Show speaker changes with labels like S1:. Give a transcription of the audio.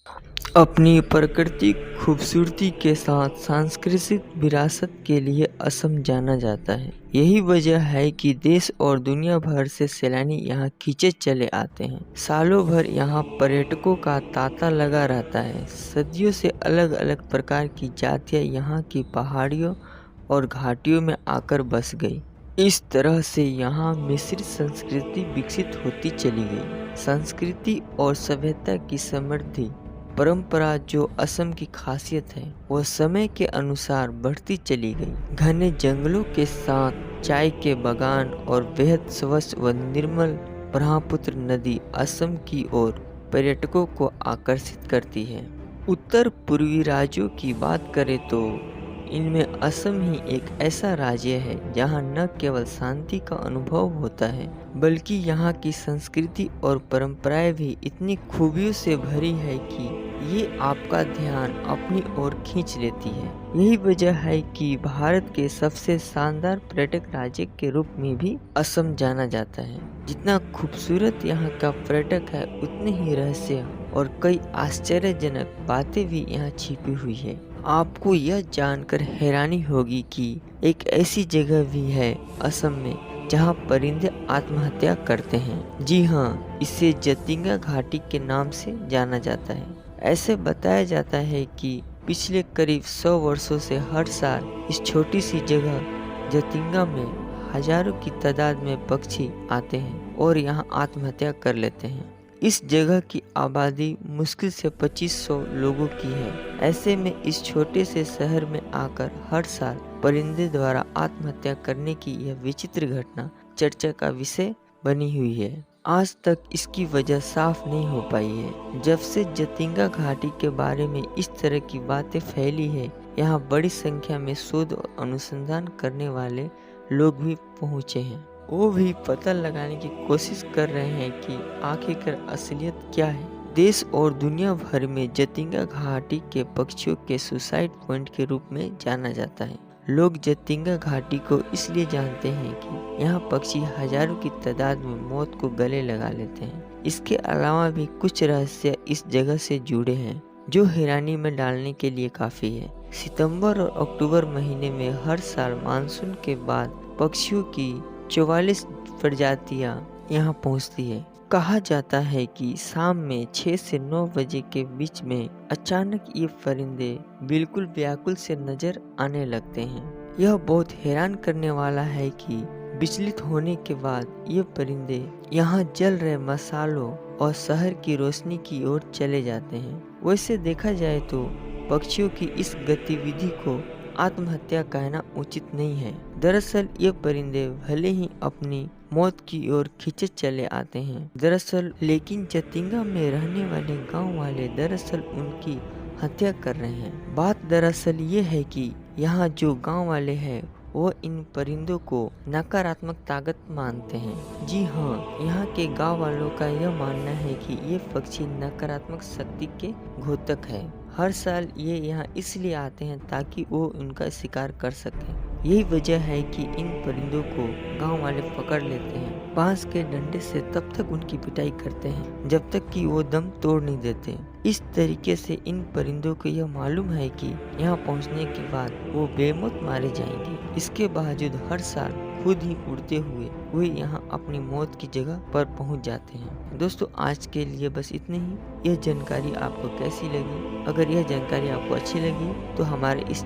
S1: अपनी प्राकृतिक खूबसूरती के साथ सांस्कृतिक विरासत के लिए असम जाना जाता है। यही वजह है कि देश और दुनिया भर से सैलानी यहाँ खींचे चले आते हैं। सालों भर यहाँ पर्यटकों का तांता लगा रहता है। सदियों से अलग अलग प्रकार की जातियाँ यहाँ की पहाड़ियों और घाटियों में आकर बस गई। इस तरह से यहाँ मिश्रित संस्कृति विकसित होती चली गई। संस्कृति और सभ्यता की समृद्धि परंपरा जो असम की खासियत है, वह समय के अनुसार बढ़ती चली गई। घने जंगलों के साथ चाय के बागान और बेहद स्वच्छ व निर्मल ब्रह्मपुत्र नदी असम की ओर पर्यटकों को आकर्षित करती है। उत्तर पूर्वी राज्यों की बात करें तो इनमें असम ही एक ऐसा राज्य है जहां न केवल शांति का अनुभव होता है, बल्कि यहाँ की संस्कृति और परंपराएं भी इतनी खूबियों से भरी है कि ये आपका ध्यान अपनी ओर खींच लेती है। यही वजह है कि भारत के सबसे शानदार पर्यटक राज्य के रूप में भी असम जाना जाता है। जितना खूबसूरत यहाँ का पर्यटक है, उतने ही रहस्य और कई आश्चर्यजनक बातें भी यहाँ छिपी हुई है। आपको यह जानकर हैरानी होगी कि एक ऐसी जगह भी है असम में जहां परिंदे आत्महत्या करते हैं। जी हाँ, इसे जतिंगा घाटी के नाम से जाना जाता है। ऐसे बताया जाता है कि पिछले करीब 100 वर्षों से हर साल इस छोटी सी जगह जतिंगा में हजारों की तादाद में पक्षी आते हैं और यहाँ आत्महत्या कर लेते हैं। इस जगह की आबादी मुश्किल से 2500 लोगों की है। ऐसे में इस छोटे से शहर में आकर हर साल परिंदे द्वारा आत्महत्या करने की यह विचित्र घटना चर्चा का विषय बनी हुई है। आज तक इसकी वजह साफ नहीं हो पाई है। जब से जतिंगा घाटी के बारे में इस तरह की बातें फैली है, यहाँ बड़ी संख्या में शोध और अनुसंधान करने वाले लोग भी पहुँचे हैं। वो भी पता लगाने की कोशिश कर रहे हैं कि आखिरकार असलियत क्या है। देश और दुनिया भर में जतिंगा घाटी के पक्षियों के सुसाइड पॉइंट के रूप में जाना जाता है। लोग जतिंगा घाटी को इसलिए जानते हैं कि यहाँ पक्षी हजारों की तादाद में मौत को गले लगा लेते हैं। इसके अलावा भी कुछ रहस्य इस जगह से जुड़े हैं जो हैरानी में डालने के लिए काफी है। सितंबर और अक्टूबर महीने में हर साल मानसून के बाद पक्षियों की 44 प्रजातियां यहाँ पहुँचती है। कहा जाता है कि शाम में 6 से 9 बजे के बीच में अचानक ये परिंदे बिल्कुल व्याकुल से नजर आने लगते हैं। यह बहुत हैरान करने वाला है कि विचलित होने के बाद ये परिंदे यहाँ जल रहे मसालों और शहर की रोशनी की ओर चले जाते हैं। वैसे देखा जाए तो पक्षियों की इस गतिविधि को आत्महत्या कहना उचित नहीं है। दरअसल ये परिंदे भले ही अपनी मौत की ओर खींचे चले आते हैं, लेकिन जतिंगा में रहने वाले गांव वाले दरअसल उनकी हत्या कर रहे हैं। बात दरअसल ये है कि यहाँ जो गांव वाले हैं वो इन परिंदों को नकारात्मक ताकत मानते हैं। जी हाँ, यहाँ के गांव वालों का यह मानना है कि ये पक्षी नकारात्मक शक्ति के घोतक है। हर साल ये यहाँ इसलिए आते हैं ताकि वो उनका शिकार कर सकें। यही वजह है कि इन परिंदों को गांव वाले पकड़ लेते हैं। बांस के डंडे से तब तक उनकी पिटाई करते हैं जब तक कि वो दम तोड़ नहीं देते। इस तरीके से इन परिंदों को यह मालूम है कि यहाँ पहुँचने के बाद वो बेमौत मारे जाएंगे। इसके बावजूद हर साल खुद ही उड़ते हुए वे यहाँ अपनी मौत की जगह पर पहुँच जाते हैं। दोस्तों, आज के लिए बस इतने ही। यह जानकारी आपको कैसी लगी? अगर यह जानकारी आपको अच्छी लगी तो हमारे इस